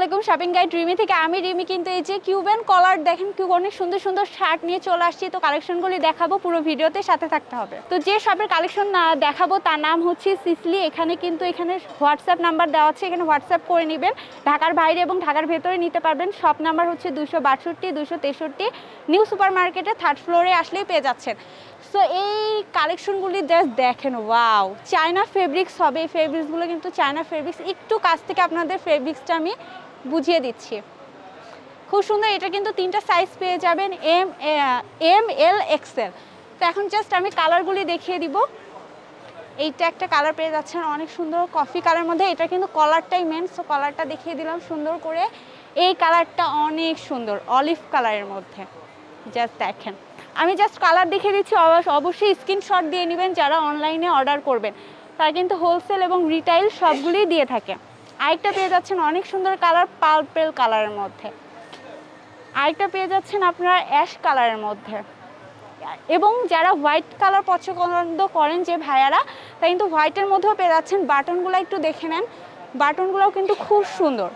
আলাইকুম, shopping guide Rimi থেকে। আমি রিমি কিন্তু এই যে কিউবেন কলার দেখেন, অনেক সুন্দর সুন্দর শার্ট নিয়ে চলে আসছি। তো কালেকশনগুলি দেখাবো, পুরো ভিডিওতে সাথে থাকতে হবে। তো যে শপের কালেকশন দেখাবো তার নাম হচ্ছে সিসলি। এখানে হোয়াটসঅ্যাপ নাম্বার দেওয়া আছে, এখানে হোয়াটসঅ্যাপ করে নেবেন। ঢাকার বাইরে এবং ঢাকার ভেতরে নিতে পারবেন। শপ নাম্বার হচ্ছে 262, 263 নিউ সুপার মার্কেটে 3rd ফ্লোরে আসলেই পেয়ে যাচ্ছেন। সো এই কালেকশনগুলি জাস্ট দেখেন, ওয়াও, চায়না ফেব্রিক্স হবে। এই ফেব্রিক্সগুলো কিন্তু চায়না ফেব্রিক্স। একটু কাছ থেকে আপনাদের ফেব্রিক্সটা আমি বুঝিয়ে দিচ্ছি, খুব সুন্দর। এটা কিন্তু 3টা সাইজ পেয়ে যাবেন, এম এল এক্সেল। তো এখন জাস্ট আমি কালারগুলি দেখিয়ে দিব। এইটা একটা কালার পেয়ে যাচ্ছেন, অনেক সুন্দর কফি কালার মধ্যে। এটা কিন্তু কলারটাই মেন, সো কলারটা দেখিয়ে দিলাম সুন্দর করে। এই কালারটা অনেক সুন্দর, অলিভ কালারের মধ্যে। জাস্ট দেখেন, আমি জাস্ট কালার দেখিয়ে দিচ্ছি। অবশ্যই স্ক্রিনশট দিয়ে নেবেন যারা অনলাইনে অর্ডার করবেন। তারা কিন্তু হোলসেল এবং রিটেইল সবগুলিই দিয়ে থাকে। আরেকটা পেয়ে যাচ্ছেন অনেক সুন্দর কালার, পার্পল কালারের মধ্যে। আরেকটা পেয়ে যাচ্ছেন আপনারা অ্যাশ কালারের মধ্যে। এবং যারা হোয়াইট কালার পছন্দ করেন যে ভাইয়ারা, তাই কিন্তু হোয়াইটের মধ্যেও পেয়ে যাচ্ছেন। বাটনগুলো একটু দেখে নেন, বাটনগুলোও কিন্তু খুব সুন্দর।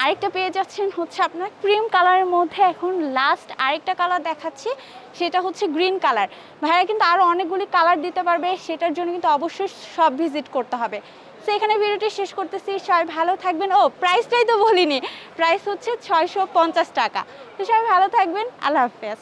আরেকটা পেয়ে যাচ্ছেন হচ্ছে আপনার ক্রিম কালারের মধ্যে। এখন লাস্ট আরেকটা কালার দেখাচ্ছি, সেটা হচ্ছে গ্রিন কালার। ভাইয়া কিন্তু আরও অনেকগুলি কালার দিতে পারবে, সেটার জন্য কিন্তু অবশ্যই সব ভিজিট করতে হবে। তো এখানে ভিডিওটি শেষ করতেছি, সবাই ভালো থাকবেন। ও প্রাইসটাই তো বলিনি, প্রাইস হচ্ছে 650 টাকা। তো সবাই ভালো থাকবেন, আল্লাহ হাফেজ।